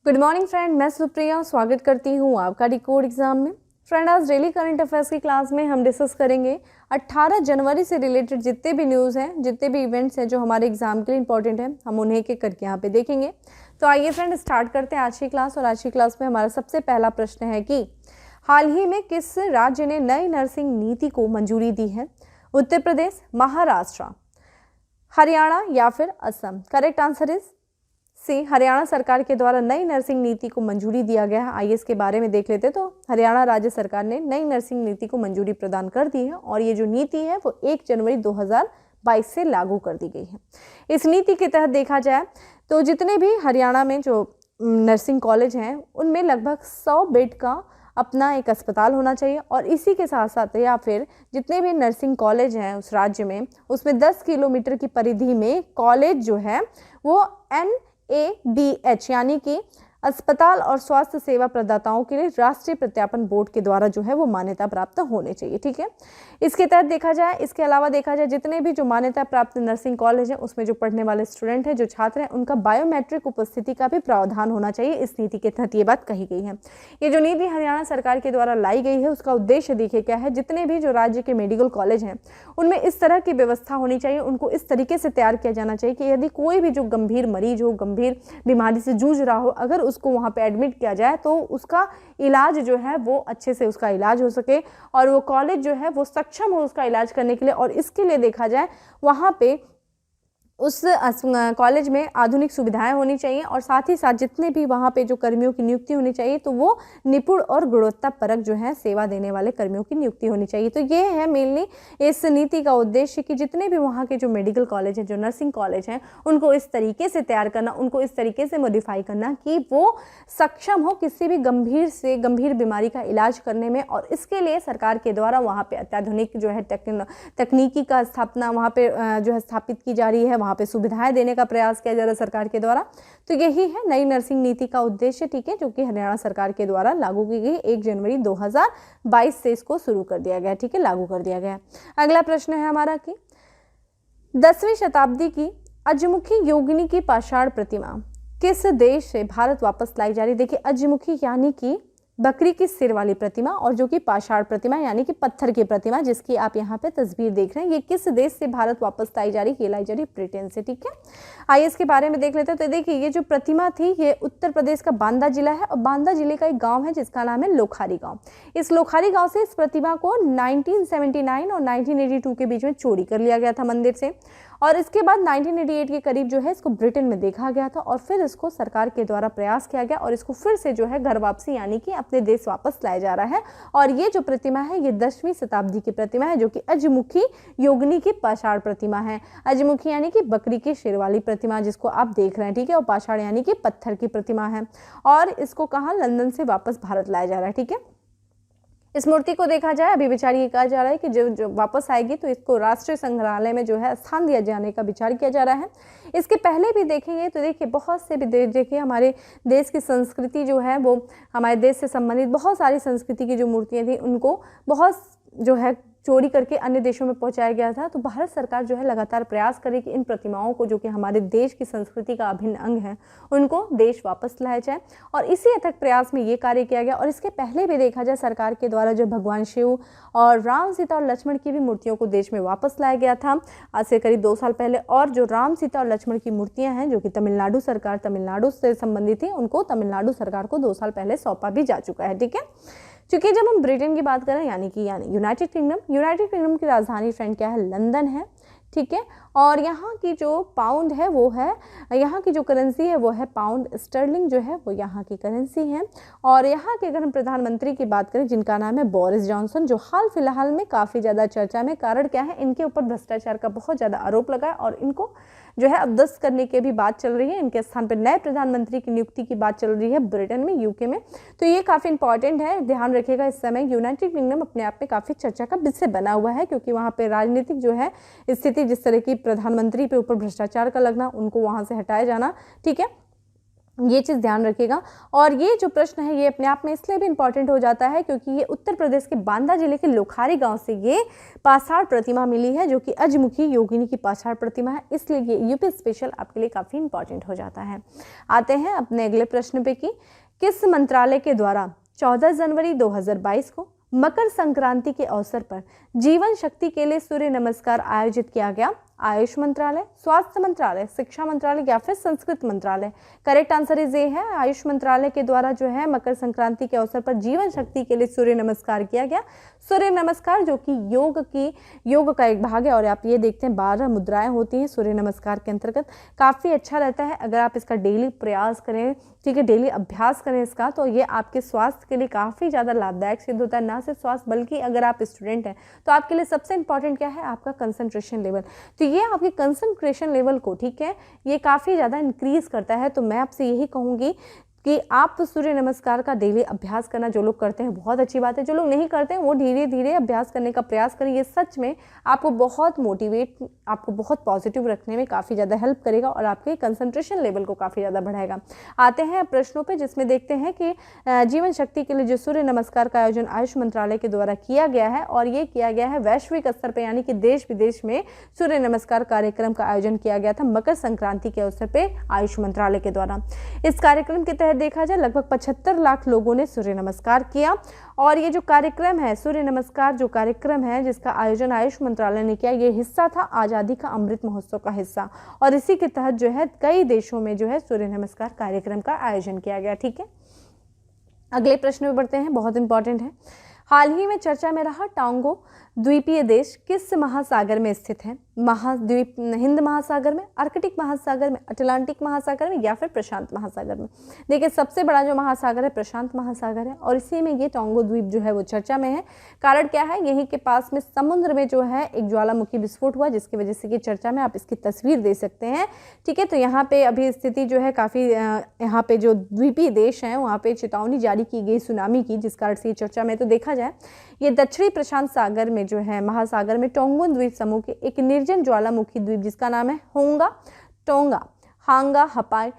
Good morning friend, मैं सुप्रिया स्वागत करती हूँ आपका डिकोड एग्जाम में। फ्रेंड, आज डेली करंट अफेयर्स की क्लास में हम डिस्कस करेंगे 18 जनवरी से रिलेटेड जितने भी न्यूज़ हैं, जितने भी इवेंट्स हैं जो हमारे एग्जाम के लिए इंपॉर्टेंट हैं, हम उन्हें एक एक करके यहाँ पे देखेंगे। तो आइए फ्रेंड स्टार्ट करते हैं आज की क्लास। और आज की क्लास में हमारा सबसे पहला प्रश्न है कि हाल ही में किस राज्य ने नई नर्सिंग नीति को मंजूरी दी है? उत्तर प्रदेश, महाराष्ट्र, हरियाणा या फिर Assam. Correct answer is C, Haryana सरकार के द्वारा नई नर्सिंग नीति को मंजूरी दिया गया है। आइए इसके बारे में देख लेते हैं। तो हरियाणा राज्य सरकार ने नई नर्सिंग नीति को मंजूरी प्रदान कर दी है और ये जो नीति है वो 1 जनवरी 2022 से लागू कर दी गई है। इस नीति के तहत देखा जाए तो जितने भी हरियाणा में जो नर्सिंग कॉलेज हैं उनमें लगभग 100 बेड का अपना एक अस्पताल होना चाहिए और इसी के साथ साथ या फिर जितने भी नर्सिंग कॉलेज हैं उस राज्य में उसमें 10 किलोमीटर की परिधि में कॉलेज जो है वो NABH यानी कि अस्पताल और स्वास्थ्य सेवा प्रदाताओं के लिए राष्ट्रीय प्रत्यापन बोर्ड के द्वारा जो है वो मान्यता प्राप्त होने चाहिए। ठीक है, इसके तहत देखा जाए, इसके अलावा देखा जाए जितने भी जो मान्यता प्राप्त नर्सिंग कॉलेज हैं उसमें जो पढ़ने वाले स्टूडेंट हैं, जो छात्र हैं, उनका बायोमेट्रिक उपस्थिति का भी प्रावधान होना चाहिए। इस नीति के तहत ये बात कही गई है। ये जो नीति हरियाणा सरकार के द्वारा लाई गई है उसका उद्देश्य देखिए क्या है। जितने भी जो राज्य के मेडिकल कॉलेज हैं उनमें इस तरह की व्यवस्था होनी चाहिए, उनको इस तरीके से तैयार किया जाना चाहिए कि यदि कोई भी जो गंभीर मरीज हो, गंभीर बीमारी से जूझ रहा हो, अगर उसको वहाँ पे एडमिट किया जाए तो उसका इलाज जो है वो अच्छे से उसका इलाज हो सके और वो कॉलेज जो है वो सक्षम हो उसका इलाज करने के लिए। और इसके लिए देखा जाए वहाँ पे उस कॉलेज में आधुनिक सुविधाएं होनी चाहिए और साथ ही साथ जितने भी वहाँ पे जो कर्मियों की नियुक्ति होनी चाहिए तो वो निपुण और गुणवत्तापरक जो है सेवा देने वाले कर्मियों की नियुक्ति होनी चाहिए। तो ये है मेनली इस नीति का उद्देश्य कि जितने भी वहाँ के जो मेडिकल कॉलेज हैं, जो नर्सिंग कॉलेज हैं, उनको इस तरीके से तैयार करना, उनको इस तरीके से मॉडिफाई करना कि वो सक्षम हो किसी भी गंभीर से गंभीर बीमारी का इलाज करने में। और इसके लिए सरकार के द्वारा वहाँ पे अत्याधुनिक जो है तकनीकी का स्थापना वहाँ पे जो है स्थापित की जा रही है, वहाँ पे सुविधाएं देने का प्रयास किया जा रहा है सरकार के द्वारा। तो यही है नई नर्सिंग नीति का उद्देश्य। ठीक है, जो कि हरियाणा सरकार के द्वारा लागू की गई 1 जनवरी 2022 से इसको शुरू कर दिया गया। ठीक है, लागू कर दिया गया। अगला प्रश्न है हमारा कि 10वीं शताब्दी की अजमुखी योगिनी की पाषाण प्रतिमा किस देश से भारत वापस लाई जा रही? देखिए, अजमुखी यानी कि बकरी की सिर वाली प्रतिमा और जो कि पाषाण प्रतिमा यानी कि पत्थर की प्रतिमा, जिसकी आप यहाँ पे तस्वीर देख रहे हैं, ये किस देश से भारत वापस लाई जा रही? ये लाई जा रही ब्रिटेन से। ठीक है, आइए इसके बारे में देख लेते हैं। तो देखिए, ये जो प्रतिमा थी ये उत्तर प्रदेश का बांदा जिला है और बांदा जिले का एक गांव है जिसका नाम है लोखारी गांव। इस लोखारी गांव से इस प्रतिमा को 1979 और 1982 के बीच में चोरी कर लिया गया था मंदिर से और इसके बाद 1988 के करीब जो है इसको ब्रिटेन में देखा गया था और फिर इसको सरकार के द्वारा प्रयास किया गया और इसको फिर से जो है घर वापसी यानी कि अपने देश वापस लाया जा रहा है। और ये जो प्रतिमा है ये 10वीं शताब्दी की प्रतिमा है जो कि अजमुखी योगिनी की पाषाण प्रतिमा है। अजमुखी यानी कि बकरी की सिर वाली प्रतिमा जिसको आप देख रहे हैं। ठीक है, और पाषाण यानी कि पत्थर की प्रतिमा है और इसको कहाँ, लंदन से वापस भारत लाया जा रहा है। ठीक है, इस मूर्ति को देखा जाए अभी विचार ये कहा जा रहा है कि जो वापस आएगी तो इसको राष्ट्रीय संग्रहालय में जो है स्थान दिया जाने का विचार किया जा रहा है। इसके पहले भी देखेंगे तो देखिए बहुत से भी देखिए हमारे देश की संस्कृति जो है वो हमारे देश से संबंधित बहुत सारी संस्कृति की जो मूर्तियाँ थी उनको बहुत जो है चोरी करके अन्य देशों में पहुंचाया गया था। तो भारत सरकार जो है लगातार प्रयास करे कि इन प्रतिमाओं को जो कि हमारे देश की संस्कृति का अभिन्न अंग है उनको देश वापस लाया जाए और इसी अथक प्रयास में ये कार्य किया गया। और इसके पहले भी देखा जाए सरकार के द्वारा जो भगवान शिव और राम, सीता और लक्ष्मण की भी मूर्तियों को देश में वापस लाया गया था आज से करीब 2 साल पहले। और जो राम, सीता और लक्ष्मण की मूर्तियाँ हैं जो कि तमिलनाडु से संबंधित थी उनको तमिलनाडु सरकार को 2 साल पहले सौंपा भी जा चुका है। ठीक है, क्योंकि जब हम ब्रिटेन की बात करें यानी यूनाइटेड किंगडम की राजधानी फ्रेंड क्या है, लंदन है। ठीक है, और यहाँ की जो पाउंड है वो है, यहाँ की जो करेंसी है वो है पाउंड स्टर्लिंग जो है वो यहाँ की करेंसी है। और यहाँ के अगर हम प्रधानमंत्री की बात करें जिनका नाम है बोरिस जॉनसन, जो हाल फिलहाल में काफ़ी ज़्यादा चर्चा में, कारण क्या है, इनके ऊपर भ्रष्टाचार का बहुत ज़्यादा आरोप लगा है और इनको जो है अबदस्त करने की भी बात चल रही है। इनके स्थान पर नए प्रधानमंत्री की नियुक्ति की बात चल रही है ब्रिटेन में, यूके में। तो ये काफ़ी इंपॉर्टेंट है, ध्यान रखिएगा। इस समय यूनाइटेड किंगडम अपने आप में काफ़ी चर्चा का विषय बना हुआ है क्योंकि वहाँ पे राजनीतिक जो है स्थिति, जिस तरह की प्रधानमंत्री पे ऊपर भ्रष्टाचार का लगना, उनको वहाँ से हटाया जाना। ठीक है, ये चीज़ ध्यान रखिएगा। और ये जो प्रश्न है ये अपने आप में इसलिए भी इम्पॉर्टेंट हो जाता है क्योंकि ये उत्तर प्रदेश के बांदा जिले के लोखारी गांव से ये पाषाण प्रतिमा मिली है, जो कि अजमुखी योगिनी की पाषाण प्रतिमा है, इसलिए ये यूपी स्पेशल आपके लिए काफ़ी इंपॉर्टेंट हो जाता है। आते हैं अपने अगले प्रश्न पे कि किस मंत्रालय के द्वारा 14 जनवरी 2022 को मकर संक्रांति के अवसर पर जीवन शक्ति के लिए सूर्य नमस्कार आयोजित किया गया? आयुष मंत्रालय, स्वास्थ्य मंत्रालय, शिक्षा मंत्रालय या फिर संस्कृत मंत्रालय? करेक्ट आंसर इज ये है, आयुष मंत्रालय के द्वारा जो है मकर संक्रांति के अवसर पर जीवन शक्ति के लिए सूर्य नमस्कार किया गया। सूर्य नमस्कार जो कि योग का एक भाग है और आप ये देखते हैं 12 मुद्राएं होती हैं सूर्य नमस्कार के अंतर्गत। काफ़ी अच्छा रहता है अगर आप इसका डेली प्रयास करें, ठीक है, डेली अभ्यास करें इसका, तो ये आपके स्वास्थ्य के लिए काफ़ी ज़्यादा लाभदायक सिद्ध होता है। ना सिर्फ स्वास्थ्य बल्कि अगर आप स्टूडेंट हैं तो आपके लिए सबसे इंपॉर्टेंट क्या है, आपका कंसंट्रेशन लेवल। तो ये आपके कंसंट्रेशन लेवल को, ठीक है, ये काफ़ी ज़्यादा इंक्रीज करता है। तो मैं आपसे यही कहूँगी कि आप सूर्य नमस्कार का डेली अभ्यास करना, जो लोग करते हैं बहुत अच्छी बात है, जो लोग नहीं करते हैं वो धीरे धीरे अभ्यास करने का प्रयास करें। ये सच में आपको बहुत पॉजिटिव रखने में काफ़ी ज़्यादा हेल्प करेगा और आपके कंसंट्रेशन लेवल को काफ़ी ज़्यादा बढ़ाएगा। आते हैं प्रश्नों पे, जिसमें देखते हैं कि जीवन शक्ति के लिए जो सूर्य नमस्कार का आयोजन आयुष मंत्रालय के द्वारा किया गया है, और ये किया गया है वैश्विक स्तर पर, यानी कि देश विदेश में सूर्य नमस्कार कार्यक्रम का आयोजन किया गया था मकर संक्रांति के अवसर पर आयुष मंत्रालय के द्वारा। इस कार्यक्रम के तहत देखा जाए लगभग 75 लाख लोगों ने सूर्य नमस्कार किया। और ये जो कार्यक्रम है, सूर्य नमस्कार जो कार्यक्रम है जिसका आयोजन आयुष मंत्रालय ने किया, ये हिस्सा था आज़ादी का अमृत महोत्सव का हिस्सा, और इसी के तहत जो है कई देशों में जो है सूर्य नमस्कार कार्यक्रम का आयोजन किया गया। ठीक है, अगले प्रश्न में बढ़ते हैं, बहुत इंपॉर्टेंट है। हाल ही में चर्चा में रहा टोंगो द्वीपीय देश किस महासागर में स्थित है? महाद्वीप हिंद महासागर में, आर्कटिक महासागर में, अटलांटिक महासागर में या फिर प्रशांत महासागर में? देखिए, सबसे बड़ा जो महासागर है प्रशांत महासागर है, और इसी में ये टोंगो द्वीप जो है वो चर्चा में है। कारण क्या है, यहीं के पास में समुद्र में जो है एक ज्वालामुखी विस्फोट हुआ, जिसकी वजह से ये चर्चा में, आप इसकी तस्वीर दे सकते हैं। ठीक है, तो यहाँ पे अभी स्थिति जो है काफ़ी, यहाँ पे जो द्वीपीय देश हैं वहाँ पे चेतावनी जारी की गई सुनामी की, जिस कारण से ये चर्चा में। तो देखा जाए, ये दक्षिणी प्रशांत सागर में जो है महासागर में टोंगो द्वीप समूह के एक निर्जन ज्वालामुखी द्वीप जिसका नाम है होंगा टोंगा हांगा हापई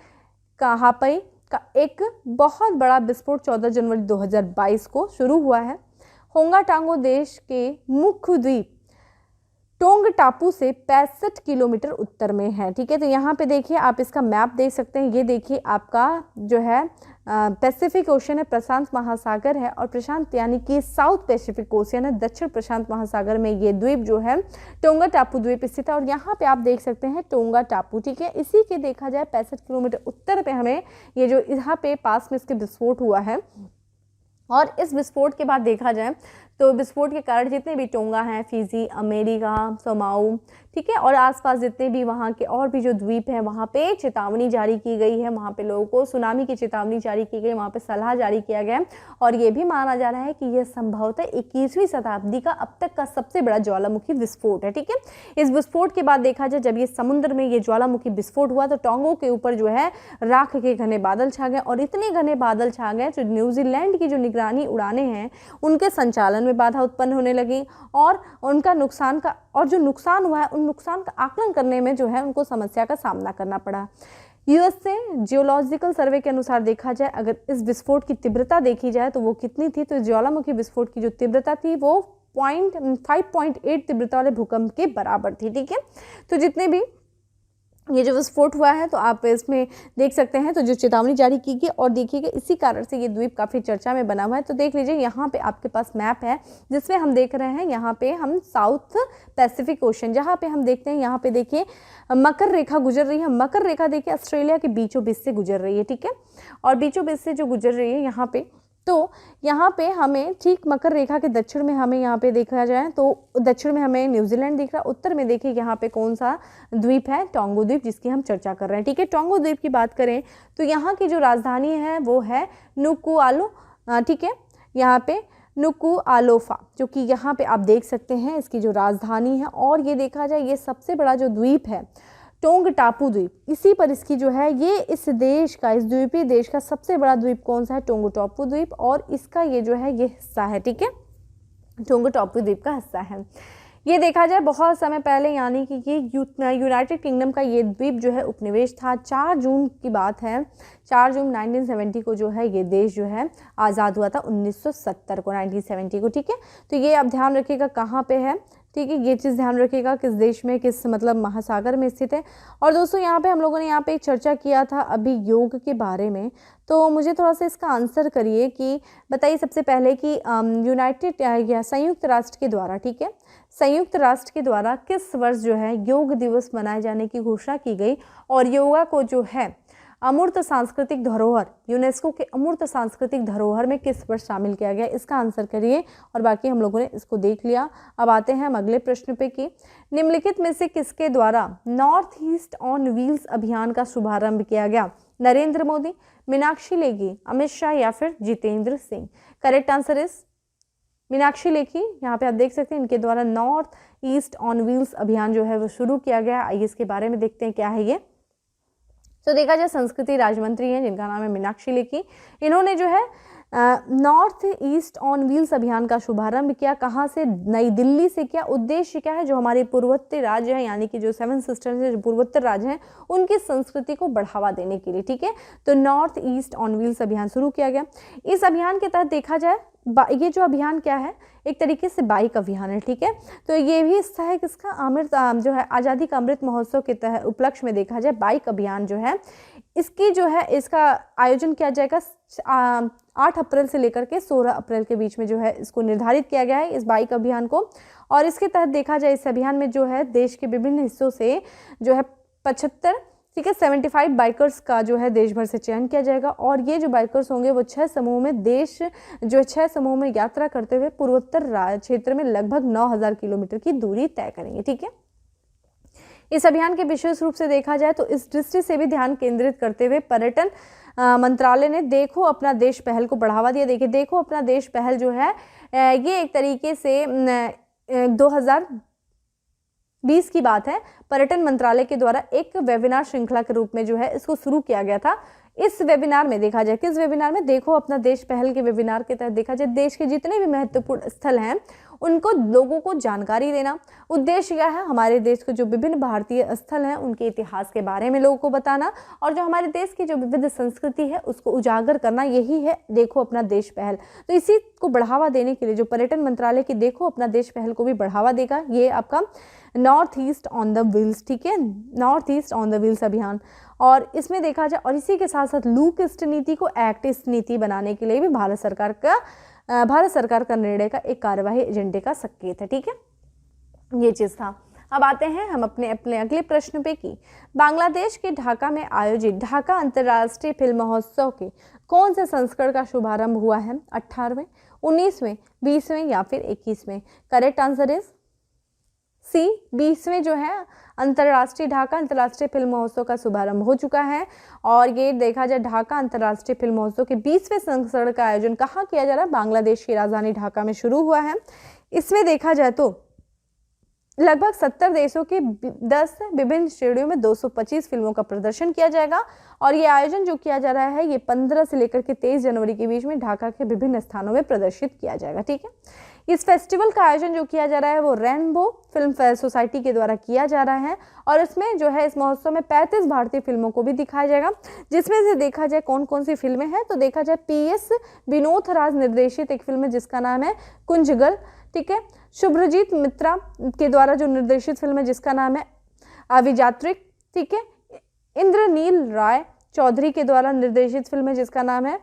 का एक बहुत बड़ा विस्फोट 14 जनवरी 2022 को शुरू हुआ है। होंगा टांगो देश के मुख्य द्वीप टोंग टापू से 65 किलोमीटर उत्तर में है। ठीक है, तो यहाँ पे देखिए, आप इसका मैप देख सकते हैं। ये देखिए आपका जो है पैसिफिक ओशन है, प्रशांत महासागर है, और प्रशांत यानी कि साउथ पैसिफिक ओशन है, दक्षिण प्रशांत महासागर में ये द्वीप जो है टोंगा टापू द्वीप स्थित है। और यहाँ पे आप देख सकते हैं टोंगा टापू। ठीक है, इसी के देखा जाए 65 किलोमीटर उत्तर पे हमें ये जो यहाँ पे पास में इसके विस्फोट हुआ है। और इस विस्फोट के बाद देखा जाए तो विस्फोट के कारण जितने भी टोंगा हैं, फिजी, अमेरिका, सोमाऊ, ठीक है, और आसपास जितने भी वहाँ के और भी जो द्वीप हैं वहाँ पे चेतावनी जारी की गई है। वहाँ पे लोगों को सुनामी की चेतावनी जारी की गई, वहाँ पे सलाह जारी किया गया है। और ये भी माना जा रहा है कि यह संभवतः 21वीं शताब्दी का अब तक का सबसे बड़ा ज्वालामुखी विस्फोट है। ठीक है, इस विस्फोट के बाद देखा जाए, जब ये समुद्र में ये ज्वालामुखी विस्फोट हुआ तो टोंगो के ऊपर जो है राख के घने बादल छा गए, और इतने घने बादल छा गए जो न्यूजीलैंड की जो निगरानी उड़ानें हैं उनके संचालन में बाधा उत्पन्न होने लगी, और उनका नुकसान का, और जो नुकसान हुआ है उन नुकसान का आकलन करने में जो है उनको समस्या का सामना करना पड़ा। यूएसए जियोलॉजिकल सर्वे के अनुसार देखा जाए, अगर इस विस्फोट की तीव्रता देखी जाए तो वो कितनी थी, तो ज्वालामुखी विस्फोट की जो तीव्रता थी वो 5.8 तीव्रता वाले भूकंप के बराबर थी। ठीक है, तो जितने भी ये जो विस्फोट हुआ है तो आप इसमें देख सकते हैं, तो जो चेतावनी जारी की गई, और देखिएगा इसी कारण से ये द्वीप काफ़ी चर्चा में बना हुआ है। तो देख लीजिए, यहाँ पे आपके पास मैप है जिसमें हम देख रहे हैं, यहाँ पे हम साउथ पैसिफिक ओशन, जहाँ पे हम देखते हैं, यहाँ पे देखिए मकर रेखा गुजर रही है। मकर रेखा देखिए ऑस्ट्रेलिया के बीचों बीच से गुजर रही है। ठीक है, और बीचों बीच से जो गुजर रही है यहाँ पे, तो यहाँ पे हमें ठीक मकर रेखा के दक्षिण में हमें यहाँ पे देखा जाए तो दक्षिण में हमें न्यूजीलैंड दिख रहा है, उत्तर में देखिए यहाँ पे कौन सा द्वीप है, टोंगो द्वीप, जिसकी हम चर्चा कर रहे हैं। ठीक है, टोंगो द्वीप की बात करें तो यहाँ की जो राजधानी है वो है नुकुआलो। ठीक है, यहाँ पे नुकुआलोफा, जो कि यहाँ पे आप देख सकते हैं इसकी जो राजधानी है। और ये देखा जाए, ये सबसे बड़ा जो द्वीप है टोंग टापू द्वीप, इसी पर इसकी जो है, ये इस देश का, इस द्वीपीय देश का सबसे बड़ा द्वीप कौन सा है, टोंगो टापू द्वीप, और इसका ये जो है ये हिस्सा है। ठीक है, टोंगो टापू द्वीप का हिस्सा है। ये देखा जाए बहुत समय पहले, यानी कि ये यूनाइटेड किंगडम का ये द्वीप जो है उपनिवेश था। 4 जून की बात है, 4 जून 1970 को जो है ये देश जो है आज़ाद हुआ था, 1970 को, 1970 को, ठीक है। तो ये आप ध्यान रखिएगा कहाँ पे है, ठीक है, ये चीज़ ध्यान रखिएगा किस देश में, किस मतलब महासागर में स्थित है। और दोस्तों यहाँ पे हम लोगों ने यहाँ पे चर्चा किया था अभी योग के बारे में, तो मुझे थोड़ा सा इसका आंसर करिए कि बताइए सबसे पहले कि यूनाइटेड या संयुक्त राष्ट्र के द्वारा, ठीक है, संयुक्त राष्ट्र के द्वारा किस वर्ष जो है योग दिवस मनाए जाने की घोषणा की गई, और योगा को जो है अमूर्त सांस्कृतिक धरोहर, यूनेस्को के अमूर्त सांस्कृतिक धरोहर में किस वर्ष शामिल किया गया, इसका आंसर करिए। और बाकी हम लोगों ने इसको देख लिया। अब आते हैं हम अगले प्रश्न पे कि निम्नलिखित में से किसके द्वारा नॉर्थ ईस्ट ऑन व्हील्स अभियान का शुभारंभ किया गया? नरेंद्र मोदी, मीनाक्षी लेखी, अमित शाह या फिर Jitendra Singh? Correct answer is Meenakshi Lekhi. यहाँ पे आप देख सकते हैं इनके द्वारा नॉर्थ ईस्ट ऑन व्हील्स अभियान जो है वो शुरू किया गया। आइए इसके बारे में देखते हैं क्या है ये। तो देखा जाए संस्कृति राज्य मंत्री हैं जिनका नाम है मीनाक्षी लेखी। इन्होंने जो है नॉर्थ ईस्ट ऑन व्हील्स अभियान का शुभारंभ किया। कहाँ से? नई दिल्ली से। क्या उद्देश्य क्या है? जो हमारे पूर्वोत्तर राज्य हैं, यानी कि जो 7 सिस्टर्स हैं, जो पूर्वोत्तर राज्य हैं, उनकी संस्कृति को बढ़ावा देने के लिए, ठीक है। तो नॉर्थ ईस्ट ऑन व्हील्स अभियान शुरू किया गया। इस अभियान के तहत देखा जाए ये जो अभियान क्या है, एक तरीके से बाइक अभियान है, ठीक है। तो ये भी हिस्सा है किसका? अमृत जो है आज़ादी का अमृत महोत्सव के तहत उपलक्ष्य में देखा जाए बाइक अभियान जो है इसकी जो है इसका आयोजन किया जाएगा 8 अप्रैल से लेकर के 16 अप्रैल के बीच में जो है इसको निर्धारित किया गया है इस बाइक अभियान को। और इसके तहत देखा जाए इस अभियान में जो है देश के विभिन्न हिस्सों से जो है 75, ठीक है, 75 बाइकर्स का जो है देश भर से चयन किया जाएगा। और ये जो बाइकर्स होंगे वो 6 समूह में जो 6 समूह में यात्रा करते हुए पूर्वोत्तर क्षेत्र में लगभग 9000 किलोमीटर की दूरी तय करेंगे, ठीक है। इस अभियान के विशेष रूप से देखा जाए तो इस दृष्टि से भी ध्यान केंद्रित करते हुए पर्यटन मंत्रालय ने देखो अपना देश पहल को बढ़ावा दिया। देखिए देखो अपना देश पहल जो है ये एक तरीके से 2020 की बात है, पर्यटन मंत्रालय के द्वारा एक वेबिनार श्रृंखला के रूप में जो है इसको शुरू किया गया था। इस वेबिनार में देखा जाए, किस वेबिनार में? देखो अपना देश पहल के वेबिनार के तहत देखा जाए देश के जितने भी महत्वपूर्ण स्थल हैं उनको लोगों को जानकारी देना। उद्देश्य क्या है? हमारे देश के जो विभिन्न भारतीय स्थल हैं उनके इतिहास के बारे में लोगों को बताना और जो हमारे देश की जो विविध संस्कृति है उसको उजागर करना, यही है देखो अपना देश पहल। तो इसी को बढ़ावा देने के लिए जो पर्यटन मंत्रालय की देखो अपना देश पहल को भी बढ़ावा देगा ये आपका north east on the wheels, ठीक है, north east on the wheels अभियान। और इसमें देखा जाए और इसी के साथ साथ लूक ईस्ट नीति को एक्ट ईस्ट नीति बनाने के लिए भी भारत सरकार का निर्णय का एक कार्यवाही एजेंडे का संकेत है, ठीक है, ये चीज़ था। अब आते हैं हम अपने अगले प्रश्न पे कि बांग्लादेश के ढाका में आयोजित ढाका अंतर्राष्ट्रीय फिल्म महोत्सव के कौन से संस्करण का शुभारंभ हुआ है? 18वें, 19वें, 20वें या फिर 21वें? करेक्ट आंसर इज सी, 20वें जो है ढाका अंतर्राष्ट्रीय फिल्म महोत्सव का शुभारंभ हो चुका है। और ये देखा जाए ढाका अंतर्राष्ट्रीय फिल्म महोत्सव के 20वें संस्करण का आयोजन कहाँ किया जा रहा है? बांग्लादेश की राजधानी ढाका में शुरू हुआ है। इसमें देखा जाए तो लगभग 70 देशों के 10 विभिन्न श्रेणियों में 225 फिल्मों का प्रदर्शन किया जाएगा। और ये आयोजन जो किया जा रहा है ये 15 से लेकर के 23 जनवरी के बीच में ढाका के विभिन्न स्थानों में प्रदर्शित किया जाएगा, ठीक है। इस फेस्टिवल का आयोजन जो किया जा रहा है वो रेनबो फिल्म सोसाइटी के द्वारा किया जा रहा है। और इसमें जो है इस महोत्सव में 35 भारतीय फिल्मों को भी दिखाया जाएगा, जिसमें से देखा जाए कौन कौन सी फिल्में हैं तो देखा जाए PS विनोद राज निर्देशित एक फिल्म है जिसका नाम है कुंजगल, ठीक है। शुभ्रजीत मित्रा के द्वारा जो निर्देशित फिल्म है जिसका नाम है अविजात्रिक, ठीक है। इंद्रनील राय चौधरी के द्वारा निर्देशित फिल्म है जिसका नाम है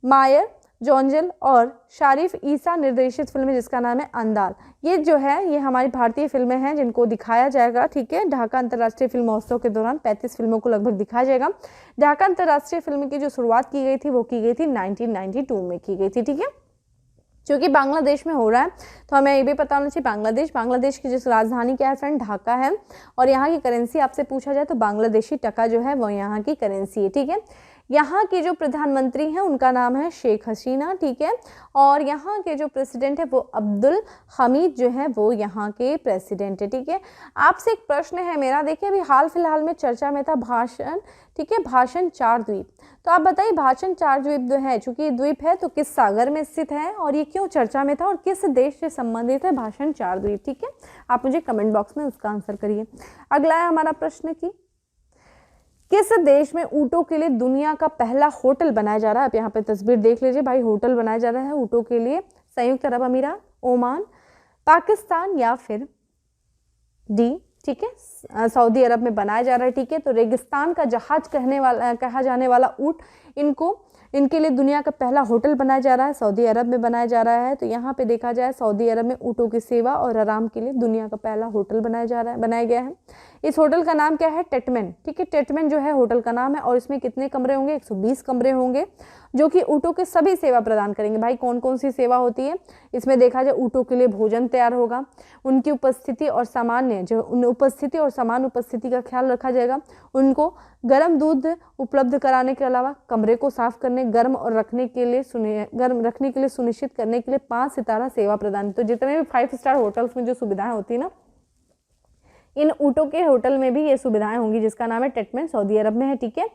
मायर जोंजल और शारिफ ईसा निर्देशित फिल्म है जिसका नाम है अंदाल। ये जो है ये हमारी भारतीय फिल्में हैं जिनको दिखाया जाएगा, ठीक है। ढाका अंतर्राष्ट्रीय फिल्म महोत्सव के दौरान 35 फिल्मों को लगभग दिखाया जाएगा। ढाका अंतर्राष्ट्रीय फिल्म की जो शुरुआत की गई थी वो की गई थी 1992 में की गई थी, ठीक है। क्योंकि बांग्लादेश में हो रहा है तो हमें ये भी पता होना चाहिए बांग्लादेश की जिस राजधानी क्या है फ्रेंड? ढाका है। और यहाँ की करेंसी आपसे पूछा जाए तो बांग्लादेशी टका जो है वो यहाँ की करेंसी है, ठीक है। यहाँ के जो प्रधानमंत्री हैं उनका नाम है शेख हसीना, ठीक है। और यहाँ के जो प्रेसिडेंट है वो अब्दुल हमीद जो है वो यहाँ के प्रेसिडेंट है, ठीक है। आपसे एक प्रश्न है मेरा, देखिए अभी हाल फिलहाल में चर्चा में था भाषण, ठीक है, भाषण 4 द्वीप। तो आप बताइए भाषण 4 द्वीप जो है, चूंकि ये द्वीप है तो किस सागर में स्थित है और ये क्यों चर्चा में था और किस देश से संबंधित है भाषण 4 द्वीप, ठीक है। आप मुझे कमेंट बॉक्स में उसका आंसर करिए। अगला है हमारा प्रश्न की किस देश में ऊँटों के लिए दुनिया का पहला होटल बनाया जा रहा है। आप यहाँ पे तस्वीर देख लीजिए भाई, होटल बनाया जा रहा है ऊँटों के लिए। संयुक्त अरब अमीरात, ओमान, पाकिस्तान या फिर डी, ठीक है, सऊदी अरब में बनाया जा रहा है, ठीक है। तो रेगिस्तान का जहाज कहा जाने वाला ऊँट इनके लिए दुनिया का पहला होटल बनाया जा रहा है, सऊदी अरब में बनाया जा रहा है। तो यहाँ पे देखा जाए सऊदी अरब में ऊँटों की सेवा और आराम के लिए दुनिया का पहला होटल बनाया गया है। इस होटल का नाम क्या है, टेटमेन, ठीक है। टेटमेन जो है होटल का नाम है और इसमें कितने कमरे होंगे, 120 कमरे होंगे जो कि ऊँटों के सभी सेवा प्रदान करेंगे। भाई कौन कौन सी सेवा होती है इसमें देखा जाए, ऊँटों के लिए भोजन तैयार होगा, उनकी उपस्थिति और समान उपस्थिति का ख्याल रखा जाएगा, उनको गर्म दूध उपलब्ध कराने के अलावा कमरे को साफ करने, गर्म रखने के लिए सुनिश्चित करने के लिए 5 सितारा सेवा प्रदान। तो जितने भी 5 स्टार होटल्स में जो सुविधाएं होती है ना, इन ऊँटों के होटल में भी ये सुविधाएं होंगी, जिसका नाम है टेटमेन, सऊदी अरब में है, ठीक है।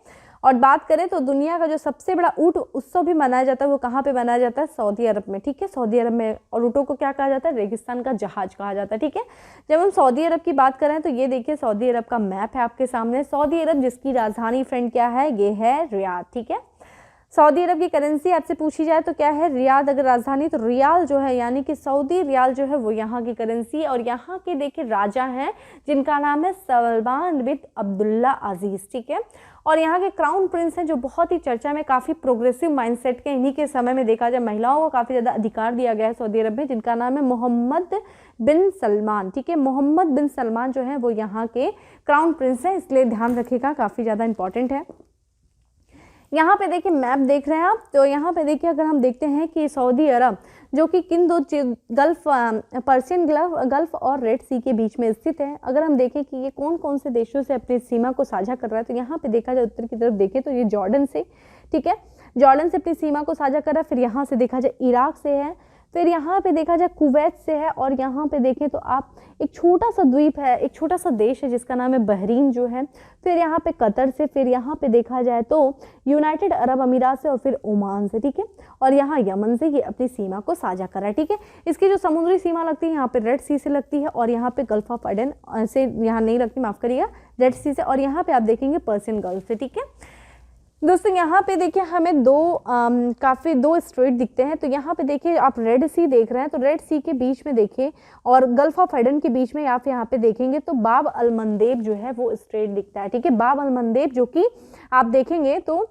और बात करें तो दुनिया का जो सबसे बड़ा ऊँट उत्सव भी मनाया जाता है वो कहाँ पे मनाया जाता है, सऊदी अरब में, ठीक है, सऊदी अरब में। और ऊँटों को क्या कहा जाता है, रेगिस्तान का जहाज कहा जाता है, ठीक है। जब हम सऊदी अरब की बात करें तो ये देखिए सऊदी अरब का मैप है आपके सामने। सऊदी अरब जिसकी राजधानी फ्रेंड क्या है, ये है रियाद, ठीक है। सऊदी अरब की करेंसी आपसे पूछी जाए तो क्या है, रियाद अगर राजधानी, तो रियाल जो है यानी कि सऊदी रियाल जो है वो यहाँ की करेंसी। और यहाँ के देखिए राजा हैं जिनका नाम है सलमान बिन अब्दुल्ला अजीज, ठीक है। और यहाँ के क्राउन प्रिंस हैं जो बहुत ही चर्चा में, काफ़ी प्रोग्रेसिव माइंडसेट के, इन्हीं के समय में देखा जाए महिलाओं को काफ़ी ज़्यादा अधिकार दिया गया है सऊदी अरब में, जिनका नाम है मोहम्मद बिन सलमान, ठीक है। मोहम्मद बिन सलमान जो है वो यहाँ के क्राउन प्रिंस हैं, इसलिए ध्यान रखिएगा, काफ़ी ज़्यादा इंपॉर्टेंट है। यहाँ पे देखिए मैप देख रहे हैं आप, तो यहाँ पे देखिए अगर हम देखते हैं कि सऊदी अरब जो कि किन दो गल्फ, पर्शियन गल्फ और रेड सी के बीच में स्थित है। अगर हम देखें कि ये कौन कौन से देशों से अपनी सीमा को साझा कर रहा है, तो यहाँ पे देखा जाए उत्तर की तरफ देखें तो ये जॉर्डन से, ठीक है, जॉर्डन से अपनी सीमा को साझा कर रहा है। फिर यहाँ से देखा जाए इराक से है, फिर यहाँ पे देखा जाए कुवैत से है, और यहाँ पे देखें तो आप एक छोटा सा द्वीप है, एक छोटा सा देश है जिसका नाम है बहरीन जो है, फिर यहाँ पे कतर से, फिर यहाँ पे देखा जाए तो यूनाइटेड अरब अमीरात से, और फिर ओमान से, ठीक है। और यहाँ यमन से ये अपनी सीमा को साझा कर रहा है, ठीक है। इसकी जो समुद्री सीमा लगती है यहाँ पे रेड सी से लगती है, और यहाँ पे गल्फ ऑफ एडन से यहाँ नहीं लगती, माफ करिएगा, रेड सी से, और यहाँ पे आप देखेंगे पर्शियन गल्फ से, ठीक है। दोस्तों यहाँ पे देखिए हमें दो स्ट्रेट दिखते हैं। तो यहाँ पे देखिए आप रेड सी देख रहे हैं, तो रेड सी के बीच में देखिए और गल्फ ऑफ एडन के बीच में आप यहाँ पे देखेंगे तो बाब अल मंदेब जो है वो स्ट्रेट दिखता है, ठीक है। बाब अल मंदेब जो कि आप देखेंगे तो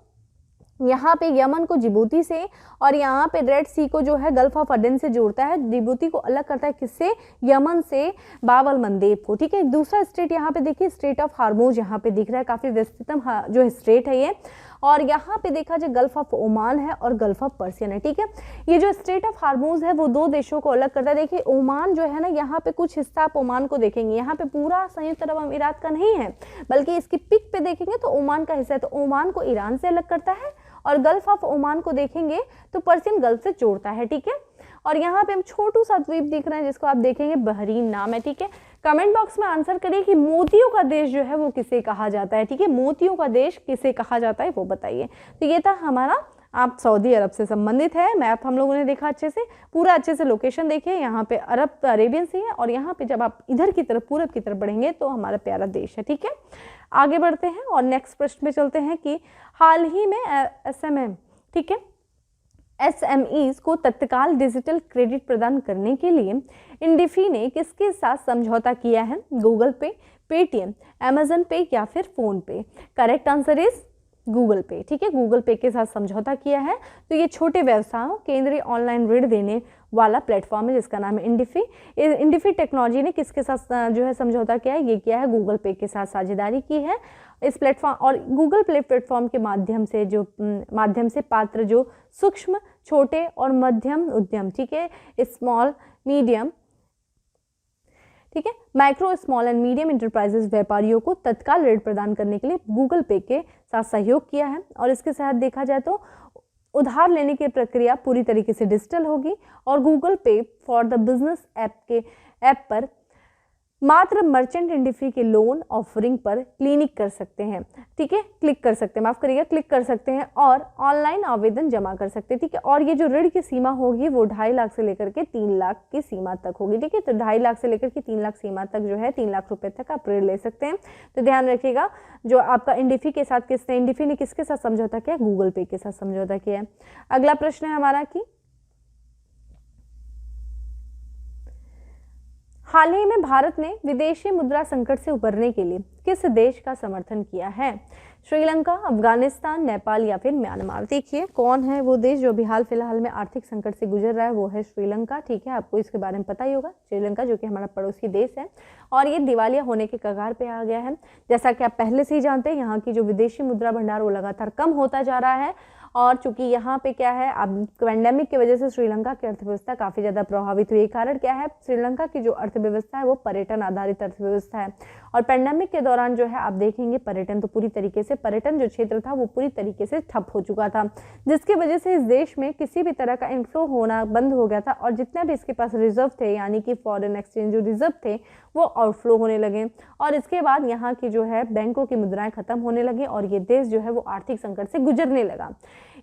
यहाँ पे यमन को जिबूती से, और यहाँ पे रेड सी को जो है गल्फ ऑफ एडन से जोड़ता है, जिबूती को अलग करता है किससे, यमन से, बाब अल मंदेब को, ठीक है। दूसरा स्ट्रेट यहाँ पे देखिए स्ट्रेट ऑफ हार्मोज यहाँ पे दिख रहा है, काफी व्यस्ततम जो स्ट्रेट है ये। और यहाँ पे देखा जाए गल्फ ऑफ ओमान है और गल्फ ऑफ पर्सियन है, ठीक है। ये जो स्ट्रेट ऑफ हार्मोज है वो दो देशों को अलग करता है। देखिए ओमान जो है ना, यहाँ पे कुछ हिस्सा आप ओमान को देखेंगे, यहाँ पे पूरा संयुक्त अरब अमीरात का नहीं है, बल्कि इसकी पिक पे देखेंगे तो ओमान का हिस्सा है। तो ओमान को ईरान से अलग करता है, और गल्फ ऑफ ओमान को देखेंगे तो पर्शियन गल्फ से जोड़ता है, ठीक है। और यहाँ पे हम छोटू सा द्वीप दिख रहे हैं जिसको आप देखेंगे बहरीन नाम है, ठीक है। कमेंट बॉक्स में आंसर करिए कि मोतियों का देश जो है वो किसे कहा जाता है, ठीक है। मोतियों का देश किसे कहा जाता है वो बताइए। तो ये था हमारा, आप सऊदी अरब से संबंधित है मैप हम लोगों ने देखा, अच्छे से पूरा अच्छे से लोकेशन देखिए। यहाँ पे अरेबियन सी है, और यहाँ पे जब आप इधर की तरफ पूरब की तरफ बढ़ेंगे तो हमारा प्यारा देश है, ठीक है। आगे बढ़ते हैं और नेक्स्ट प्रश्न में चलते हैं कि हाल ही में SMM, ठीक है, SMEs को तत्काल डिजिटल क्रेडिट प्रदान करने के लिए इंडिफी ने किसके साथ समझौता किया है, गूगल पे, पेटीएम, अमेजन पे या फिर फोन पे। करेक्ट आंसर इज गूगल पे, ठीक है, गूगल पे के साथ समझौता किया है। तो ये छोटे व्यवसायों केंद्रीय ऑनलाइन ऋण देने वाला प्लेटफॉर्म है जिसका नाम है इंडिफी। इंडिफी टेक्नोलॉजी ने किसके साथ जो है समझौता किया है, ये किया है गूगल पे के साथ साझेदारी की है इस प्लेटफॉर्म। और गूगल प्ले प्लेटफॉर्म के माध्यम से पात्र जो सूक्ष्म, छोटे और मध्यम उद्यम, ठीक है, स्मॉल मीडियम, ठीक है, micro small and medium enterprises व्यापारियों को तत्काल ऋण प्रदान करने के लिए गूगल पे के साथ सहयोग किया है। और इसके साथ देखा जाए तो उधार लेने की प्रक्रिया पूरी तरीके से डिजिटल होगी और गूगल पे फॉर द बिजनेस ऐप पर मात्र मर्चेंट इंडिफी के लोन ऑफरिंग पर क्लिक कर सकते हैं, ठीक है, क्लिक कर सकते हैं, माफ करिएगा, क्लिक कर सकते हैं और ऑनलाइन आवेदन जमा कर सकते हैं, ठीक है। और ये जो ऋण की सीमा होगी वो 2.5 लाख से लेकर के 3 लाख की सीमा तक होगी, ठीक है। तो 2.5 लाख से लेकर के 3 लाख सीमा तक जो है 3 लाख रुपए तक आप ऋण ले सकते हैं। तो ध्यान रखिएगा, जो आपका इंडिफी के साथ इंडिफी ने किसके साथ समझौता किया? गूगल पे के साथ समझौता किया है। अगला प्रश्न है हमारा कि हाल ही में भारत ने विदेशी मुद्रा संकट से उबरने के लिए किस देश का समर्थन किया है? श्रीलंका, अफगानिस्तान, नेपाल या फिर म्यांमार। देखिए कौन है वो देश जो अभी हाल फिलहाल में आर्थिक संकट से गुजर रहा है, वो है श्रीलंका, ठीक है। आपको इसके बारे में पता ही होगा। श्रीलंका जो कि हमारा पड़ोसी देश है और ये दिवालिया होने के कगार पे आ गया है। जैसा कि आप पहले से ही जानते हैं, यहाँ की जो विदेशी मुद्रा भंडार वो लगातार कम होता जा रहा है और चूंकि यहाँ पे क्या है, अब पैंडेमिक की वजह से श्रीलंका की अर्थव्यवस्था काफ़ी ज़्यादा प्रभावित हुई। कारण क्या है? श्रीलंका की जो अर्थव्यवस्था है वो पर्यटन आधारित अर्थव्यवस्था है और पैंडेमिक के दौरान जो है आप देखेंगे पर्यटन तो पूरी तरीके से, पर्यटन जो क्षेत्र था वो पूरी तरीके से ठप हो चुका था, जिसकी वजह से इस देश में किसी भी तरह का इनफ्लो होना बंद हो गया था और जितना भी इसके पास रिजर्व थे, यानी कि फॉरेन एक्सचेंज जो रिजर्व थे वो आउटफ्लो होने लगे और इसके बाद यहाँ की जो है बैंकों की मुद्राएं खत्म होने लगी और ये देश जो है वो आर्थिक संकट से गुजरने लगा।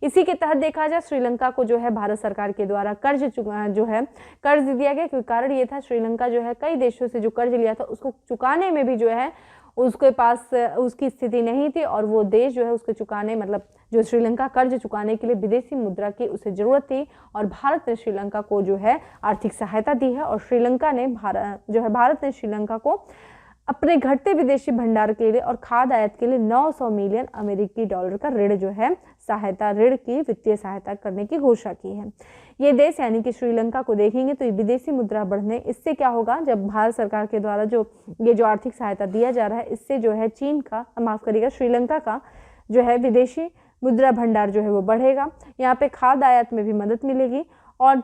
इसी के तहत देखा जाए श्रीलंका को जो है भारत सरकार के द्वारा कर्ज दिया गया, क्योंकि कारण ये था श्रीलंका जो है कई देशों से जो कर्ज लिया था उसको चुकाने में भी जो है उसके पास उसकी स्थिति नहीं थी और वो देश जो है उसके चुकाने, मतलब जो श्रीलंका कर्ज चुकाने के लिए विदेशी मुद्रा की उसे जरूरत थी और भारत ने श्रीलंका को जो है आर्थिक सहायता दी है और भारत ने श्रीलंका को अपने घटते विदेशी भंडार के लिए और खाद्य आयात के लिए 900 मिलियन अमेरिकी डॉलर का ऋण जो है ऋण की वित्तीय सहायता करने की घोषणा की है। ये देश यानी कि श्रीलंका को देखेंगे तो ये विदेशी मुद्रा बढ़ने, इससे क्या होगा, जब भारत सरकार के द्वारा जो आर्थिक सहायता दिया जा रहा है, इससे जो है श्रीलंका का जो है विदेशी मुद्रा भंडार जो है वो बढ़ेगा। यहाँ पे खाद्य आयात में भी मदद मिलेगी और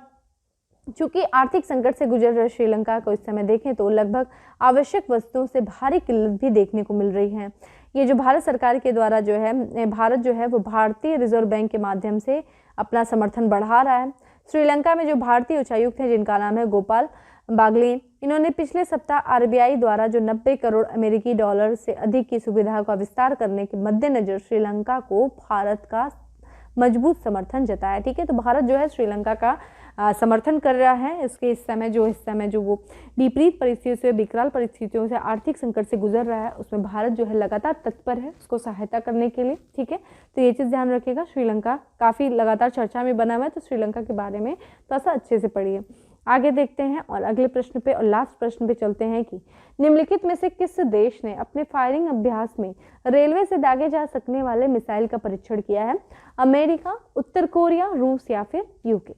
चूंकि आर्थिक संकट से गुजर रहे श्रीलंका को इस समय देखें तो लगभग आवश्यक वस्तुओं से भारी किल्लत भी देखने को मिल रही है। ये जो भारत सरकार के द्वारा जो है भारत जो है वो भारतीय रिजर्व बैंक के माध्यम से अपना समर्थन बढ़ा रहा है। श्रीलंका में जो भारतीय उच्चायुक्त हैं जिनका नाम है गोपाल बागले, इन्होंने पिछले सप्ताह आरबीआई द्वारा जो 90 करोड़ अमेरिकी डॉलर से अधिक की सुविधा का विस्तार करने के मद्देनजर श्रीलंका को भारत का मजबूत समर्थन जताया, ठीक है। तो भारत जो है श्रीलंका का समर्थन कर रहा है। इस समय जो वो विपरीत परिस्थितियों से, विकराल परिस्थितियों से, आर्थिक संकट से गुजर रहा है, उसमें भारत जो है लगातार तत्पर है उसको सहायता करने के लिए, ठीक है। तो ये चीज़ ध्यान रखिएगा। श्रीलंका काफ़ी लगातार चर्चा में बना हुआ है, तो श्रीलंका के बारे में थोड़ा सा अच्छे से पढ़िए। आगे देखते हैं और अगले प्रश्न पे और लास्ट प्रश्न पे चलते हैं कि निम्नलिखित में से किस देश ने अपने फायरिंग अभ्यास में रेलवे से दागे जा सकने वाले मिसाइल का परीक्षण किया है? अमेरिका, उत्तर कोरिया, रूस या फिर UK.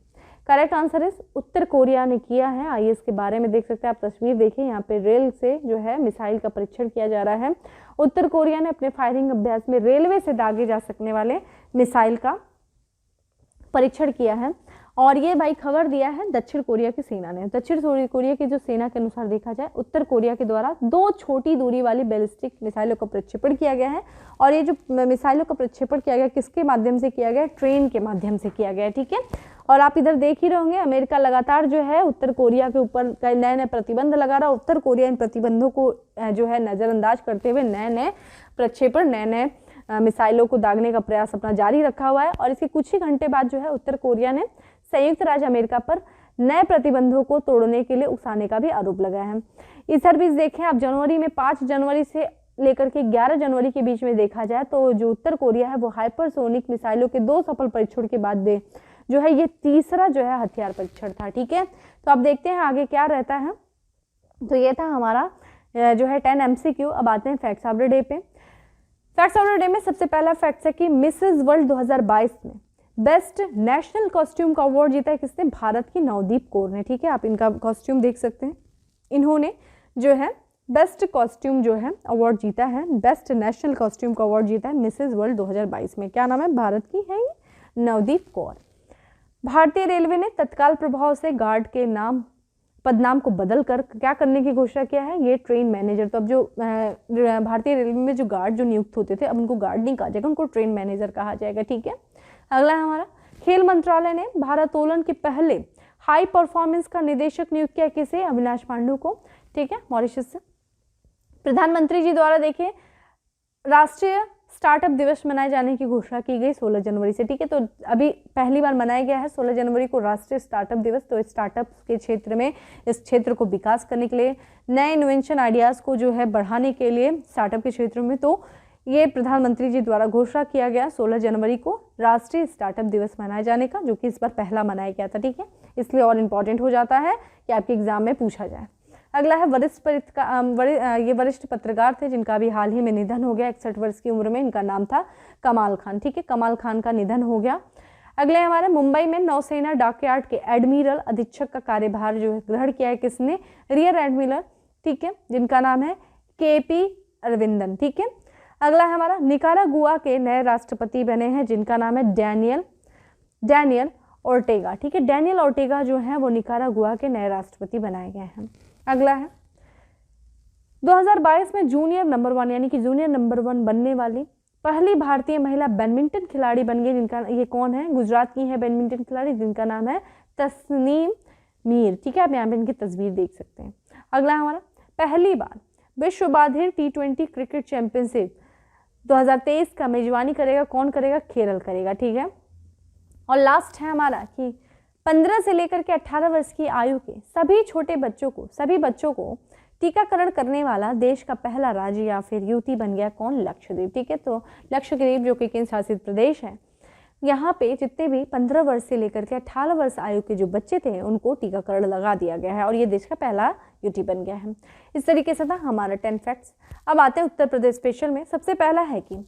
Correct answer is Uttar Korea ने किया है। आइए इसके बारे में देख सकते हैं, आप तस्वीर देखिए, यहाँ पे रेल से जो है मिसाइल का परीक्षण किया जा रहा है। उत्तर कोरिया ने अपने फायरिंग अभ्यास में रेलवे से दागे जा सकने वाले मिसाइल का परीक्षण किया है और ये भाई खबर दिया है दक्षिण कोरिया की सेना ने। दक्षिण कोरिया की जो सेना के अनुसार देखा जाए, उत्तर कोरिया के द्वारा 2 छोटी दूरी वाली बैलिस्टिक मिसाइलों का प्रक्षेपण किया गया है और ये जो मिसाइलों का प्रक्षेपण किया गया किसके माध्यम से किया गया? ट्रेन के माध्यम से किया गया, ठीक है। और आप इधर देख ही रहोगे अमेरिका लगातार जो है उत्तर कोरिया के ऊपर नए नए प्रतिबंध लगा रहा है। उत्तर कोरिया इन प्रतिबंधों को जो है नज़रअंदाज करते हुए नए नए प्रक्षेपण, नए नए मिसाइलों को दागने का प्रयास अपना जारी रखा हुआ है और इसके कुछ ही घंटे बाद जो है उत्तर कोरिया ने संयुक्त राज्य अमेरिका पर नए प्रतिबंधों को तोड़ने के लिए उकसाने का भी आरोप लगाया है। इधर भी देखें आप जनवरी में 5 जनवरी से लेकर के 11 जनवरी के बीच में देखा जाए तो जो उत्तर कोरिया है वो हाइपरसोनिक मिसाइलों के 2 सफल परीक्षण के बाद जो है ये तीसरा जो है हथियार परीक्षण था, ठीक है। तो अब देखते हैं आगे क्या रहता है। तो ये था हमारा जो है 10 MCQ। अब आते हैं फैक्ट्स ऑफ द डे पे। फैक्ट्स ऑफ द डे में सबसे पहला फैक्ट है कि मिसेस वर्ल्ड 2022 में बेस्ट नेशनल कॉस्ट्यूम का अवार्ड जीता है किसने? भारत की नवदीप कौर ने, ठीक है। आप इनका कॉस्ट्यूम देख सकते हैं। इन्होंने जो है बेस्ट कॉस्ट्यूम जो है अवार्ड जीता है, बेस्ट नेशनल कॉस्ट्यूम का अवार्ड जीता है मिसेस वर्ल्ड 2022 में। क्या नाम है? भारत की है ये नवदीप कौर। भारतीय रेलवे ने तत्काल प्रभाव से गार्ड के नाम पदनाम को बदल कर क्या करने की घोषणा किया है, ये ट्रेन मैनेजर। तो अब जो भारतीय रेलवे में जो गार्ड जो नियुक्त होते थे, अब उनको गार्ड नहीं कहा जाएगा, उनको ट्रेन मैनेजर कहा जाएगा। ठीक है, अगला है हमारा खेल मंत्रालय ने भारोत्तोलन के पहले हाई परफॉर्मेंस का निदेशक नियुक्त किया, किसे, अविनाश पांडु को। ठीक है, मॉरिशस से। प्रधानमंत्री जी द्वारा देखिए राष्ट्रीय स्टार्टअप दिवस मनाए जाने की घोषणा की गई 16 जनवरी से। ठीक है, तो अभी पहली बार मनाया गया है 16 जनवरी को राष्ट्रीय स्टार्टअप दिवस। तो स्टार्टअप के क्षेत्र में, इस क्षेत्र को विकास करने के लिए, नए इन्वेंशन आइडियाज़ को जो है बढ़ाने के लिए स्टार्टअप के क्षेत्र में, तो ये प्रधानमंत्री जी द्वारा घोषणा किया गया 16 जनवरी को राष्ट्रीय स्टार्टअप दिवस मनाए जाने का, जो कि इस बार पहला मनाया गया था। ठीक है, इसलिए और इम्पॉर्टेंट हो जाता है कि आपके एग्जाम में पूछा जाए। अगला है ये वरिष्ठ पत्रकार थे जिनका भी हाल ही में निधन हो गया 61 वर्ष की उम्र में। इनका नाम था कमाल खान। ठीक है, कमाल खान का निधन हो गया। अगले हमारे मुंबई में नौसेना डॉकयार्ड के एडमिरल अधीक्षक का कार्यभार जो है ग्रहण किया है, किसने, रियर एडमिरल। ठीक है, जिनका नाम है KP अरविंदन। ठीक है, अगला है हमारा निकारागुआ के नए राष्ट्रपति बने हैं जिनका नाम है डैनियल ओर्टेगा। ठीक है, डैनियल ओर्टेगा जो है वो निकारागुआ के नए राष्ट्रपति बनाए गए हैं। अगला है 2022 में जूनियर नंबर 1 यानी कि जूनियर नंबर 1 बनने वाली पहली भारतीय महिला बैडमिंटन खिलाड़ी बन गई, जिनका, ये कौन है, गुजरात की है बैडमिंटन खिलाड़ी, जिनका नाम है तस्नीम मीर। ठीक है, आप यहाँ पे इनकी तस्वीर देख सकते हैं। अगला हमारा पहली बार विश्व बाधिर T20 क्रिकेट चैंपियनशिप 2023 का मेजबानी करेगा, कौन करेगा, केरल करेगा। ठीक है, और लास्ट है हमारा कि 15 से लेकर के 18 वर्ष की आयु के सभी बच्चों को टीकाकरण करने वाला देश का पहला राज्य या फिर यूटी बन गया, कौन, लक्षद्वीप। ठीक है, तो लक्षद्वीप जो कि केंद्र शासित प्रदेश है, यहाँ पे जितने भी 15 वर्ष से लेकर के 18 वर्ष आयु के जो बच्चे थे उनको टीकाकरण लगा दिया गया है और ये देश का पहला यूटी बन गया है। इस तरीके से था हमारा 10 फैक्ट्स। अब आते हैं उत्तर प्रदेश स्पेशल में। सबसे पहला है कि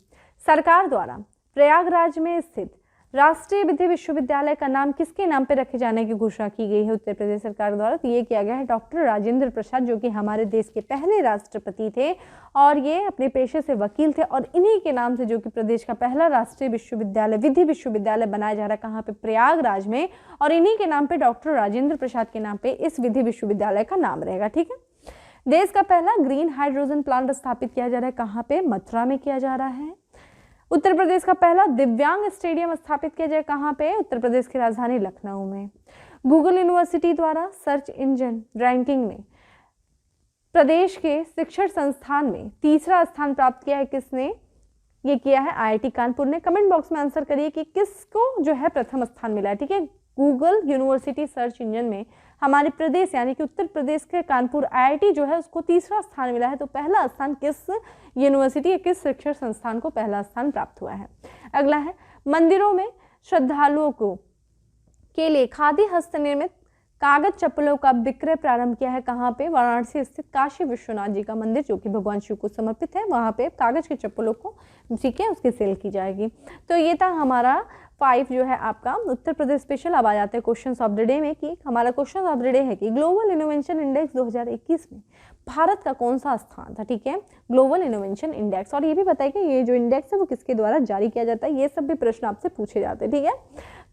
सरकार द्वारा प्रयागराज में स्थित राष्ट्रीय विधि विश्वविद्यालय का नाम किसके नाम पर रखे जाने की घोषणा की गई है उत्तर प्रदेश सरकार द्वारा। तो ये किया गया है डॉक्टर राजेंद्र प्रसाद, जो कि हमारे देश के पहले राष्ट्रपति थे और ये अपने पेशे से वकील थे, और इन्हीं के नाम से जो कि प्रदेश का पहला राष्ट्रीय विश्वविद्यालय, विधि विश्वविद्यालय बनाया जा रहा है, कहाँ पे, प्रयागराज में, और इन्हीं के नाम पे, डॉक्टर राजेंद्र प्रसाद के नाम पे इस विधि विश्वविद्यालय का नाम रहेगा। ठीक है, देश का पहला ग्रीन हाइड्रोजन प्लांट स्थापित किया जा रहा है, कहाँ पे, मथुरा में किया जा रहा है। उत्तर प्रदेश का पहला दिव्यांग स्टेडियम स्थापित किया जाए, कहाँ पे, उत्तर प्रदेश की राजधानी लखनऊ में। गूगल यूनिवर्सिटी द्वारा सर्च इंजन रैंकिंग में प्रदेश के शिक्षण संस्थान में तीसरा स्थान प्राप्त किया है, किसने, ये किया है IIT कानपुर ने। कमेंट बॉक्स में आंसर करिए कि किसको जो है प्रथम स्थान मिला है। ठीक है, गूगल यूनिवर्सिटी सर्च इंजन में हमारे प्रदेश यानी कि उत्तर प्रदेश के कानपुर IIT जो है उसको तीसरा स्थान मिला है। तो पहला स्थान किस यूनिवर्सिटी या किस शिक्षण संस्थान को पहला स्थान प्राप्त हुआ है। अगला है मंदिरों में श्रद्धालुओं को के लिए खादी हस्तनिर्मित कागज चप्पलों का विक्रय प्रारंभ किया है, कहाँ पे, वाराणसी स्थित काशी विश्वनाथ जी का मंदिर जो कि भगवान शिव को समर्पित है, वहाँ पे कागज के चप्पलों को, ठीक है, उसकी सेल की जाएगी। तो ये था हमारा 5 जो है आपका उत्तर प्रदेश स्पेशल। अब आ जाते हैं क्वेश्चन ऑफ द डे में कि हमारा क्वेश्चन ऑफ द डे है कि ग्लोबल इनोवेशन इंडेक्स 2021 में भारत का कौन सा स्थान था। ठीक है, ग्लोबल इनोवेशन इंडेक्स, और ये भी बताइए कि ये जो इंडेक्स है वो किसके द्वारा जारी किया जाता है, ये सब भी प्रश्न आपसे पूछे जाते हैं। ठीक है,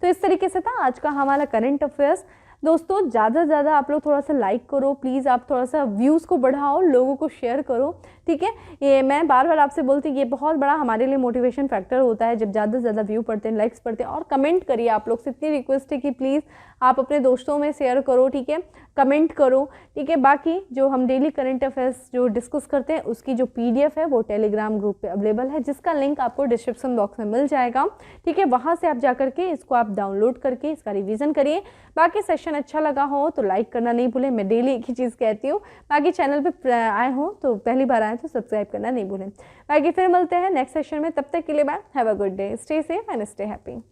तो इस तरीके से था आज का हमारा करंट अफेयर्स। दोस्तों ज़्यादा से ज़्यादा आप लोग थोड़ा सा लाइक करो प्लीज़, आप थोड़ा सा व्यूज़ को बढ़ाओ, लोगों को शेयर करो। ठीक है, ये मैं बार बार आपसे बोलती हूँ, ये बहुत बड़ा हमारे लिए मोटिवेशन फैक्टर होता है जब ज़्यादा से ज़्यादा व्यू पढ़ते हैं, लाइक्स पढ़ते हैं, और कमेंट करिए। आप लोग से इतनी रिक्वेस्ट है कि प्लीज़ आप अपने दोस्तों में शेयर करो, ठीक है, कमेंट करो। ठीक है, बाकी जो हम डेली करंट अफेयर्स जो डिस्कस करते हैं उसकी जो PDF है वो टेलीग्राम ग्रुप पे अवेलेबल है, जिसका लिंक आपको डिस्क्रिप्शन बॉक्स में मिल जाएगा। ठीक है, वहाँ से आप जा करके इसको आप डाउनलोड करके इसका रिवीजन करिए। बाकी सेशन अच्छा लगा हो तो लाइक करना नहीं भूलें, मैं डेली एक ही चीज़ कहती हूँ। बाकी चैनल पे आए हो तो पहली बार आए तो सब्सक्राइब करना नहीं भूलें। बाकी फिर मिलते हैं नेक्स्ट सेशन में, तब तक के लिए bye, have a good day, stay safe and stay happy.